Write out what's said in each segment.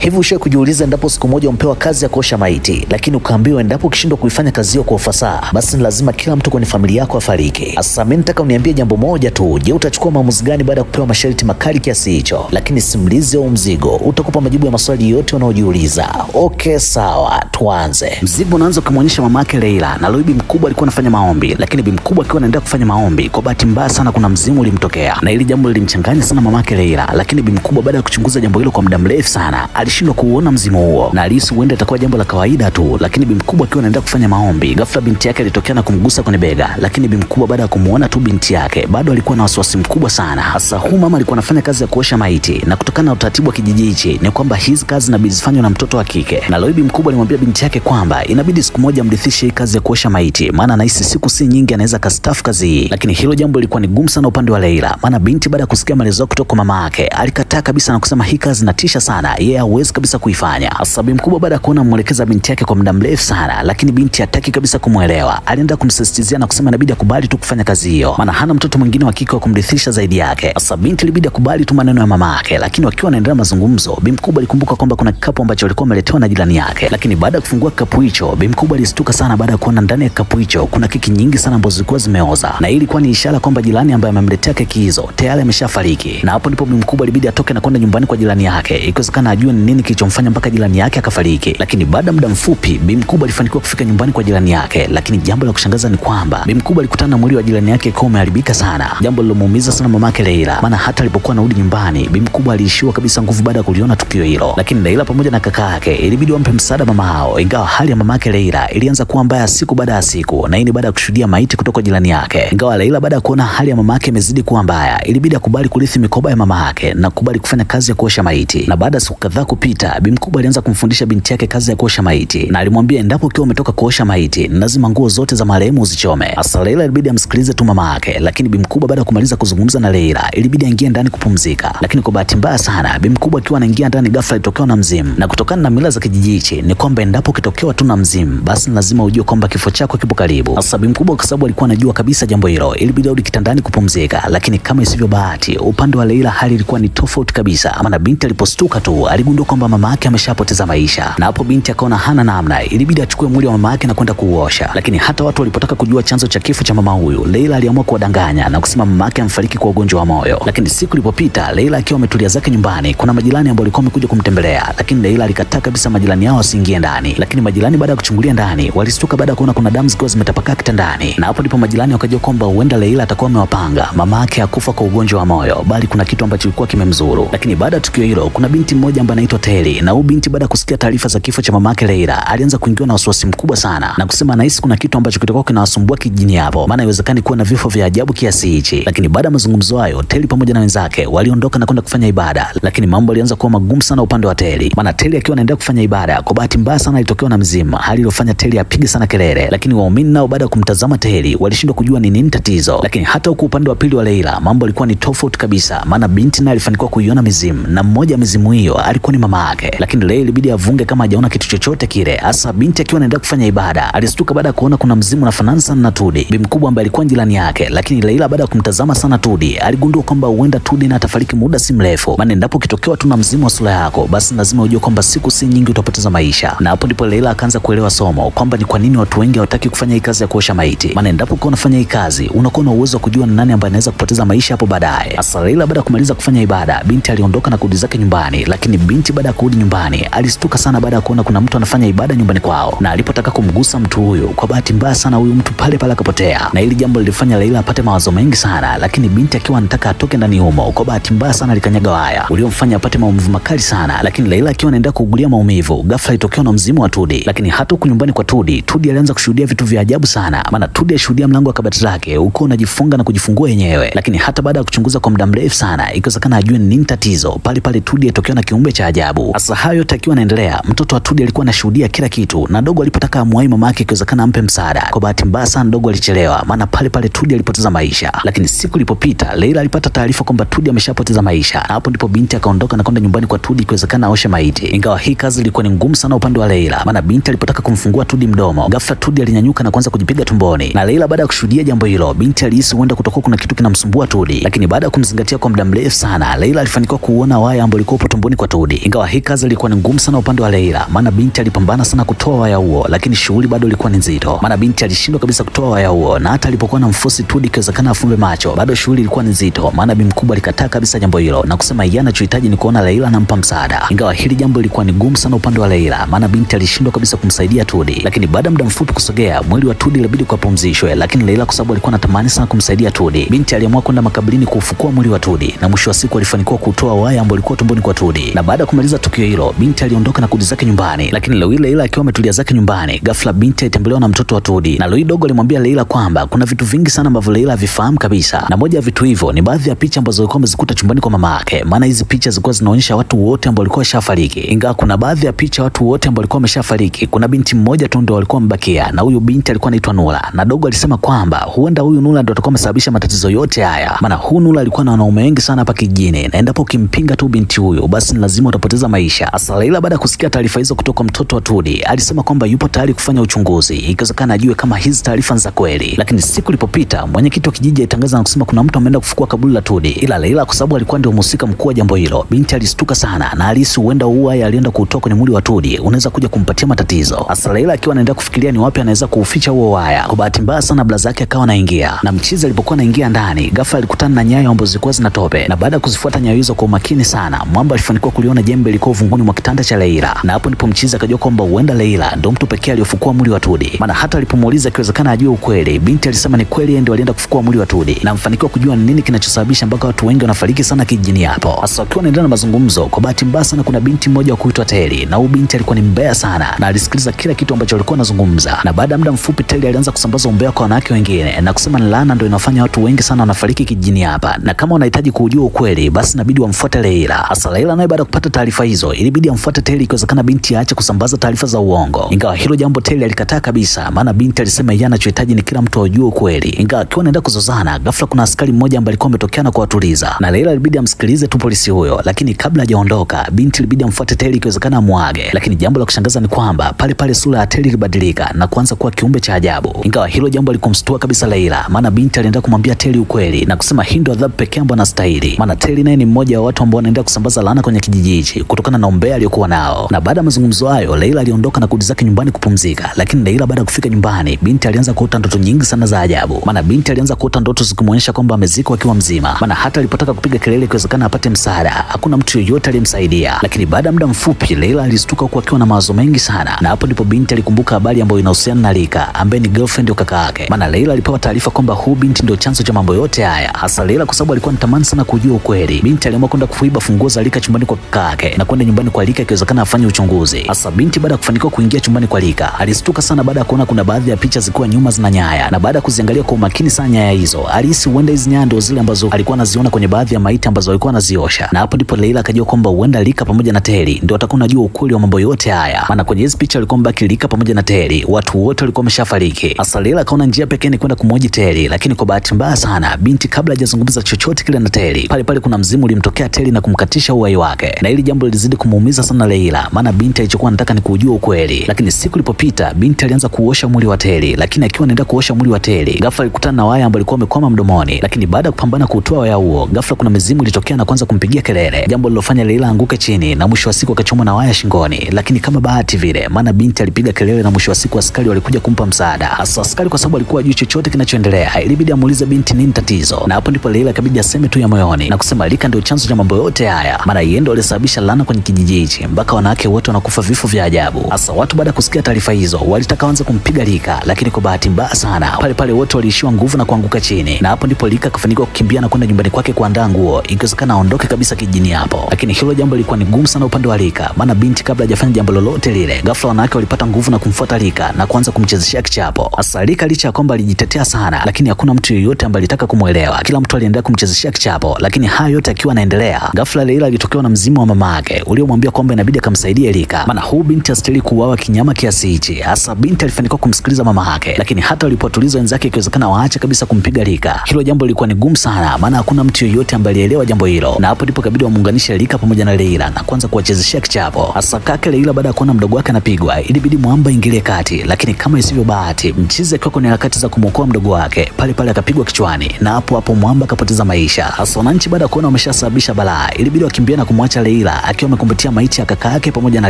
Hivi ushawahi kujiuliza endapo siku moja umpewa kazi ya kuosha maiti, lakini ukaambiwa endapo ukishindwa kuifanya kazi hiyo kwa ufasaha, basi ni lazima kila mtu kwenye familia yako afariki. Sasa mimi nataka uniambie jambo moja tu. Je, utachukua maamuzi gani baada ya kupewa masharti makali kiasi hicho? Lakini simulizi au mzigo utakupa majibu ya maswali yote unayojiuliza. Okay, sawa, tuanze. Mzigo unaanza kumwonyesha mamake Leila, na leo bibi mkubwa alikuwa anafanya maombi, lakini bibi mkubwa akiwa anaendelea kufanya maombi, kwa bahati mbaya sana kuna mzimu ulimtokea, na hili jambo lilimchanganya sana mamake Leila. Lakini bibi mkubwa baada ya kuchunguza jambo hilo kwa muda mrefu sana, alishindwa kuona mzimu huo, na alihisi huenda itakuwa jambo la kawaida tu. Lakini bibi mkubwa akiwa anaendelea kufanya maombi, ghafla binti yake alitokea na kumgusa kwenye bega. Lakini bibi mkubwa baada ya kumuona tu binti yake, bado alikuwa na wasiwasi mkubwa sana. Hasa huyu mama alikuwa anafanya kazi ya kuosha maiti, na kutokana na utaratibu wa kijiji hichi ni kwamba hizi kazi inabidi zifanywe na mtoto wa kike. Na leo bibi mkubwa alimwambia binti yake kwamba inabidi siku moja amrithishe hii kazi ya kuosha maiti, maana anahisi siku si nyingi anaweza kastaafu kazi hii. Lakini hilo jambo lilikuwa ni gumu sana upande wa Leila, maana binti baada ya kusikia maelezo kutoka kwa mama yake alikataa kabisa na kusema hii kazi inatisha sana, yeye hawezi kabisa kuifanya. Hasa bibi mkubwa baada ya kuona mwelekeza binti yake kwa muda mrefu sana, lakini binti hataki kabisa kumuelewa, alienda kumsisitizia na kusema inabidi akubali tu kufanya kazi hiyo, maana hana mtoto mwingine wa kike wa kumrithisha zaidi yake. Hasa binti ilibidi akubali tu maneno ya mama yake. Lakini wakiwa wanaendelea mazungumzo, bibi mkubwa alikumbuka kwamba kuna kikapu ambacho alikuwa ameletewa na jirani yake. Lakini baada ya kufungua kikapu hicho, bibi mkubwa alistuka sana baada ya kuona ndani ya kikapu hicho kuna keki nyingi sana ambazo zilikuwa zimeoza, na hii ilikuwa ni ishara kwamba jirani ambaye amemletea keki hizo tayari ameshafariki. Na hapo ndipo bibi mkubwa ilibidi atoke na kwenda nyumbani kwa jirani yake, ikiwezekana ajue ni nini kilichomfanya mpaka jirani yake akafariki. Lakini baada ya muda mfupi bibi mkubwa alifanikiwa kufika nyumbani kwa jirani yake. Lakini jambo la kushangaza ni kwamba bibi mkubwa alikutana na mwili wa jirani yake ukiwa umeharibika sana, jambo lilomuumiza sana mamake Leila, maana hata alipokuwa anarudi nyumbani bibi mkubwa aliishiwa kabisa nguvu baada ya kuliona tukio hilo. Lakini Leila pamoja na kaka yake ilibidi wampe msaada mama hao, ingawa hali ya mamake Leila ilianza kuwa mbaya siku baada ya siku, na hii ni baada ya kushuhudia maiti kutoka jirani yake. Ingawa Leila baada ya kuona hali ya mamake imezidi kuwa mbaya, ilibidi akubali kurithi mikoba ya mama yake na kukubali kufanya kazi ya kuosha maiti. Na baada ya siku kadhaa kupita, bibi mkubwa alianza kumfundisha binti yake kazi ya kuosha maiti, na alimwambia endapo ukiwa umetoka kuosha maiti lazima nguo zote za marehemu uzichome. Hasa Leila ilibidi amsikilize tu mama yake. Lakini bibi mkubwa baada ya kumaliza kuzungumza na Leila ilibidi aingie ndani kupumzika. Lakini kwa bahati mbaya sana bibi mkubwa akiwa anaingia ndani, ghafla alitokewa na mzimu, na kutokana na mila za kijiji hichi ni kwamba endapo ukitokewa tu na mzimu, basi lazima ujue kwamba kifo chako kipo karibu. Hasa bibi mkubwa kwa sababu alikuwa anajua kabisa jambo hilo, ilibidi arudi kitandani kupumzika. Lakini kama isivyo bahati, upande wa Leila hali ilikuwa ni tofauti kabisa, maana binti alipostuka tu aligundua kwamba mama yake ameshapoteza maisha. Na hapo binti akaona hana namna, ilibidi achukue mwili wa mama yake na kwenda kuuosha. Lakini hata watu walipotaka kujua chanzo cha kifo cha mama huyu, Leila aliamua kuwadanganya na kusema mama yake amfariki kwa ugonjwa wa moyo. Lakini siku ilipopita, Leila akiwa ametulia zake nyumbani, kuna majirani ambao walikuwa wamekuja kumtembelea, lakini Leila alikataa kabisa majirani hao wasiingie ndani. Lakini majirani baada ya kuchungulia ndani walistuka baada ya kuona kuna damu zikiwa zimetapakaa kitandani, na hapo ndipo majirani wakajua kwamba huenda Leila atakuwa amewapanga mama yake hakufa kwa ugonjwa wa moyo, bali kuna kitu ambacho kilikuwa kimemzuru. Lakini baada ya tukio hilo, kuna binti mmoja ambaye anaitwa Teli, na huyu binti baada ya kusikia taarifa za kifo cha mama yake Leila alianza kuingiwa na wasiwasi mkubwa sana, na kusema anahisi kuna kitu ambacho kitakuwa kinawasumbua kijijini hapo, maana haiwezekani kuwa na vifo vya ajabu kiasi hichi. Lakini baada ya mazungumzo hayo, Teli pamoja na wenzake waliondoka na kwenda kufanya ibada. Lakini mambo yalianza kuwa magumu sana upande wa Teli, maana Teli akiwa anaendelea kufanya ibada, kwa bahati mbaya sana alitokewa na mzimu, hali iliyofanya Teli apige sana kelele. Lakini waumini nao baada ya kumtazama Teli walishindwa kujua ni nini tatizo. Lakini hata huko upande wa pili wa Leila mambo yalikuwa ni tofauti kabisa, maana binti naye alifanikiwa kuiona mizimu, na mmoja wa mizimu hiyo alikuwa ni mama yake. Lakini Leila ilibidi avunge kama hajaona kitu chochote kile. Hasa binti akiwa anaendelea kufanya ibada alistuka baada ya kuona kuna mzimu unafanana sana na Tudi, bibi mkubwa ambaye alikuwa jirani yake. Lakini Leila baada ya kumtazama sana Tudi aligundua kwamba huenda Tudi na atafariki muda si mrefu, maana endapo ukitokewa tu na mzimu wa sura yako, basi lazima ujue kwamba siku si nyingi utapoteza maisha. Na hapo ndipo Leila akaanza kuelewa somo kwamba ni kwa nini watu wengi hawataki kufanya hii kazi ya kuosha maiti, maana endapo ukiwa unafanya hii kazi unakuwa na uwezo wa kujua ni nani ambaye anaweza kupoteza maisha hapo baadaye. Hasa Leila baada ya kumaliza kufanya ibada, binti aliondoka na kurudi zake nyumbani. Lakini binti baada ya kurudi nyumbani alistuka sana baada ya kuona kuna mtu anafanya ibada nyumbani kwao, na alipotaka kumgusa mtu huyu, kwa bahati mbaya sana huyu mtu pale pale akapotea, na hili jambo lilifanya Leila apate mawazo mengi sana. Lakini binti akiwa anataka atoke ndani humo, kwa bahati mbaya sana alikanyaga waya uliomfanya apate maumivu makali sana. Lakini Leila akiwa anaendelea kuugulia maumivu, ghafla ilitokea na mzimu wa Tudi. Lakini hata huko nyumbani kwa Tudi alianza kushuhudia vitu vya ajabu sana, maana Tudi alishuhudia mlango wa kabati lake uko unajifunga na kujifungua yenyewe. Lakini hata baada ya kuchunguza kwa muda mrefu sana, ikiwezekana ajue nini tatizo, pale pale Tudi alitokea na kiumbe cha ajabu. Hasa hayo yote akiwa anaendelea, mtoto wa Tudi alikuwa anashuhudia kila kitu, na dogo alipotaka amwai mama yake ikiwezekana ampe msaada, kwa bahati mbaya sana dogo alichelewa, maana pale pale Tudi alipoteza maisha. Lakini siku ilipopita, Leila alipata taarifa kwamba Tudi ameshapoteza maisha, na hapo ndipo binti akaondoka na kwenda nyumbani kwa Tudi ikiwezekana aoshe maiti. Ingawa hii kazi ilikuwa ni ngumu sana upande wa Leila, maana binti alipotaka kumfungua Tudi mdomo, ghafla Tudi alinyanyuka na kuanza kujipiga tumboni. Na Leila baada ya kushuhudia jambo hilo, binti alihisi huenda kutakuwa kuna kitu kinamsumbua Tudi. Lakini baada ya kumzingatia kwa muda mrefu sana, Leila alifanikiwa kuona waya ambao ulikuwa upo tumboni kwa Tudi. Ingawa hii kazi ilikuwa ni ngumu sana upande wa Leila, maana binti alipambana sana kutoa waya huo, lakini shughuli bado ilikuwa ni nzito, maana binti alishindwa kabisa kutoa waya huo, na hata alipokuwa na mfosi Tudi ikiwezekana afumbe macho, bado shughuli ilikuwa ni nzito, maana bi mkubwa alikataa kabisa jambo hilo na kusema yeye anachohitaji ni kuona Leila anampa msaada. Ingawa hili jambo lilikuwa ni gumu sana upande wa Leila, maana binti alishindwa kabisa kumsaidia Tudi, lakini baada muda mfupi kusogea, mwili wa Tudi ilibidi kupumzishwe, lakini Leila kwa sababu alikuwa anatamani sana kumsaidia Tudi, binti aliamua kwenda makaburini kuufukua mwili wa Tudi, na mwisho wa siku alifanikiwa kutoa waya ambao ulikuwa tumboni kwa Tudi. Na baada ya kumaliza tukio hilo, binti aliondoka na kurudi zake nyumbani, lakini leo Leila akiwa ametulia zake nyumbani, ghafla binti alitembelewa na mtoto wa Tudi, na Loi dogo alimwambia Leila kwamba kuna vitu vingi sana ambavyo Leila havifahamu kabisa, na moja ya vitu hivyo ni baadhi ya picha ambazo alikuwa amezikuta chumbani kwa mama yake, maana hizi picha zilikuwa zinaonyesha watu wote ambao walikuwa washafariki. Ingawa kuna baadhi ya picha watu wote ambao walikuwa wameshafariki, kuna binti mmoja tu ndio walikuwa mbakia, na huyu binti alikuwa anaitwa Nura, na dogo alisema kwamba huenda huyu Nura ndio atakuwa amesababisha matatizo yote haya, maana huyu Nura alikuwa na wanaume wengi sana hapa kijijini, na endapo ukimpinga tu binti huyu basi ni lazima utapoteza maisha. Asa Leila baada ya kusikia taarifa hizo kutoka mtoto wa Tudi, alisema kwamba yupo tayari kufanya uchunguzi, ikiwezekana ajue kama hizi taarifa ni za kweli. Lakini siku ilipopita, mwenyekiti wa kijiji alitangaza na kusema kuna mtu ameenda kufukua kaburi la Tudi, ila Leila kwa sababu alikuwa ndio mhusika mkuu wa jambo hilo, binti alistuka sana na alihisi huenda uai alienda kuutoa kwenye mwili wa Tudi unaweza kuja kumpatia matatizo. Asa Leila akiwa anaendelea kufikiria ni wapi anaweza kuuficha huo waya, kwa bahati mbaya sana blaza yake akawa anaingia, na mchizi alipokuwa anaingia ndani, ghafla alikutana na nyayo ambazo zilikuwa zina tope, na baada ya kuzifuata nyayo hizo kwa umakini sana, mwamba alifanikiwa kuliona jembe liko uvunguni mwa kitanda cha Leila, na hapo ndipo mchizi akajua kwamba huenda Leila ndio mtu pekee aliyofukua mwili wa Tudi, maana hata alipomuuliza ikiwezekana ajue ukweli, binti alisema ni kweli yeye ndio alienda kufukua mwili wa Tudi, na mfanikiwa kujua nini kinachosababisha mpaka watu wengi wanafariki sana kijijini hapo. Hasa wakiwa wanaendelea na mazungumzo, kwa bahati mbaya sana kuna binti mmoja wa kuitwa Teli, na huyu binti alikuwa ni mbaya sana na alisikiliza kila kitu ambacho walikuwa wanazungumza, na baada ya muda mfupi Teli alianza kusambaza umbea kwa wanawake wengine na kusema ni laana ndio inafanya watu wengi sana wanafariki kijijini hapa, na kama unahitaji kujua ukweli basi inabidi wamfuate Leila. Hasa Leila naye baada ya kupata taarifa hizo ilibidi amfuate Teli, ikiwezekana binti aache kusambaza taarifa za uongo. Ingawa hilo jambo Teli alikataa kabisa, maana binti alisema yeye anachohitaji ni kila mtu ajue ukweli. Ingawa akiwa anaenda kuzozana, ghafla kuna askari mmoja ambaye alikuwa ametokea na kuwatuliza, na Leila ilibidi amsikilize tu polisi huyo, lakini kabla hajaondoka binti ilibidi amfuate Teli ikiwezekana amuage. Lakini jambo la kushangaza ni kwamba pale pale sura ya Teli ilibadilika na kuanza kuwa kiumbe cha ajabu. Ingawa hilo jambo likumstua kabisa Leila, maana binti alienda kumwambia Teli ukweli na kusema hii ndio adhabu pekee ambayo anastahili, maana Teli naye ni mmoja wa watu ambao wanaendelea kusambaza laana kwenye kijiji hichi kutokana na umbea aliyokuwa nao. Na baada ya mazungumzo hayo, Leila aliondoka na kurudi zake nyumbani kupumzika, lakini Leila baada ya kufika nyumbani, binti alianza kuota ndoto nyingi sana za ajabu, maana binti alianza kuota ndoto zikimuonyesha kwamba amezikwa akiwa mzima, maana hata alipotaka kupiga kelele ikiwezekana apate msaada, hakuna mtu yoyote aliyemsaidia. Lakini baada ya muda mfupi Leila alistuka huku akiwa na mawazo mengi sana, na hapo ndipo binti alikumbuka habari ambayo inahusiana na Lika ambaye ni girlfriend wa kaka yake, maana Leila alipewa taarifa kwamba huyu binti ndio chanzo cha mambo yote haya. Hasa Leila kwa sababu alikuwa anatamani sana kujua ukweli, binti aliamua kwenda kuiba funguo za Lika chumbani kwa kaka yake na kwenda nyumbani kwa Lika ikiwezekana afanye uchunguzi. Hasa binti baada ya kufanikiwa kuingia chumbani kwa Lika alistuka sana baada ya kuona kuna baadhi ya picha zilikuwa nyuma zina nyaya, na baada ya kuziangalia kwa umakini sana nyaya hizo alihisi huenda hizo nyaya ndio zile ambazo alikuwa anaziona kwenye baadhi ya maiti ambazo alikuwa anaziosha, na hapo ndipo Leila akajua kwamba huenda Lika pamoja na Teli ndio atakuwa anajua ukweli wa mambo yote haya, maana kwenye hizo picha alikuwa mbaki Lika pamoja na Teli, watu wote walikuwa wameshafariki. Hasa Leila akaona njia pekee ni kwenda kumhoji Teli, lakini kwa bahati mbaya sana binti kabla hajazungumza chochote kile na Teli, pale pale kuna mzimu ulimtokea Teli na kumkatisha uhai wake, na hili jambo lilizidi kumuumiza sana Leila, maana binti alichokuwa anataka ni kujua ukweli. Lakini siku ilipopita, binti alianza kuosha mwili wa Teli, lakini akiwa anaenda kuosha mwili wa Teli, ghafla alikutana na waya ambao ulikuwa umekwama mdomoni, lakini baada ya kupambana kutoa waya huo, ghafla kuna mizimu ilitokea na kuanza kumpigia kelele, jambo lilofanya Leila anguke chini na mwisho wa siku akachomwa na waya shingoni. Lakini kama bahati vile, maana binti alipiga kelele na mwisho wa siku askari walikuja kumpa msaada. Hasa askari kwa sababu alikuwa hajui chochote kinachoendelea, ilibidi amuulize binti nini tatizo, na hapo ndipo Leila ikabidi aseme tu ya moyoni na kusema Lika ndio chanzo cha mambo yote haya, maana yeye ndio alisababisha laana kwenye kijiji hichi mpaka wanawake wote wanakufa vifo vya ajabu. Hasa watu baada ya kusikia taarifa hizo walitaka waanze kumpiga Lika, lakini kwa bahati mbaya sana pale pale wote waliishiwa nguvu na kuanguka chini, na hapo ndipo Lika akafanikiwa kukimbia na kwenda nyumbani kwake kuandaa nguo ikiwezekana aondoke kabisa kijijini hapo. Lakini hilo jambo lilikuwa ni gumu sana upande wa Lika, maana binti kabla hajafanya jambo lolote lile, ghafla wanawake walipata nguvu na kumfuata Lika na kuanza kumchezeshia kichapo. Hasa Lika licha ya kwamba alijitetea sana, lakini hakuna mtu yeyote ambaye alitaka kumuelewa, kila mtu aliendelea kumchezeshia kichapo. Lakini hayo yote akiwa anaendelea, ghafla Leila alitokewa na mzimu wa mama yake uliomwambia kwamba inabidi akamsaidie Lika, maana huu binti astahili kuuawa kinyama kiasi hichi. Hasa binti alifanikiwa kumsikiliza mama yake, lakini hata walipotulizwa wenzake ikiwezekana waache kabisa kumpiga Lika, hilo jambo lilikuwa ni gumu sana, maana hakuna mtu yeyote ambaye alielewa jambo hilo, na hapo ndipo kabidi wamuunganishe Lika pamoja na Leila na kuanza kuwachezeshia kichapo. Hasa kake Leila baada ya kuona mdogo wake anapigwa, ilibidi mwamba ingilie kati, lakini kama isivyo bahati, mchizi akiwa kwenye harakati za kumwokoa mdogo wake, pale pale akapigwa kichwani na hapo hapo mwamba akapoteza maisha. Hasa wananchi baada ya kuona wameshasababisha balaa, ilibidi wakimbia na kumwacha Leila Lika akiwa amekumbatia maiti ya kaka yake pamoja na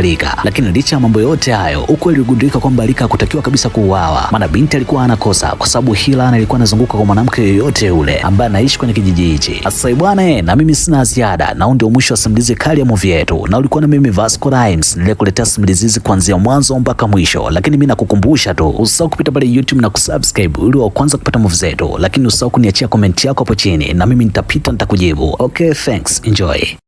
Lika. Lakini licha ya mambo yote hayo, ukweli uligundulika kwamba Lika hakutakiwa kabisa kuuawa, maana binti alikuwa anakosa kwa sababu Hilan alikuwa anazunguka kwa mwanamke yoyote yule ambaye anaishi kwenye kijiji hichi. Sasa bwana, na mimi sina ziada, na ndio mwisho wa simulizi kali ya movie yetu, na ulikuwa na mimi Vasco Rhymes nilikuletea simulizi hizi kuanzia mwanzo mpaka mwisho. Lakini mimi nakukumbusha tu usisahau kupita pale YouTube na kusubscribe ili wa kwanza kupata movie zetu, lakini usisahau kuniachia comment yako hapo chini na mimi nitapita nitakujibu. Okay, thanks, enjoy.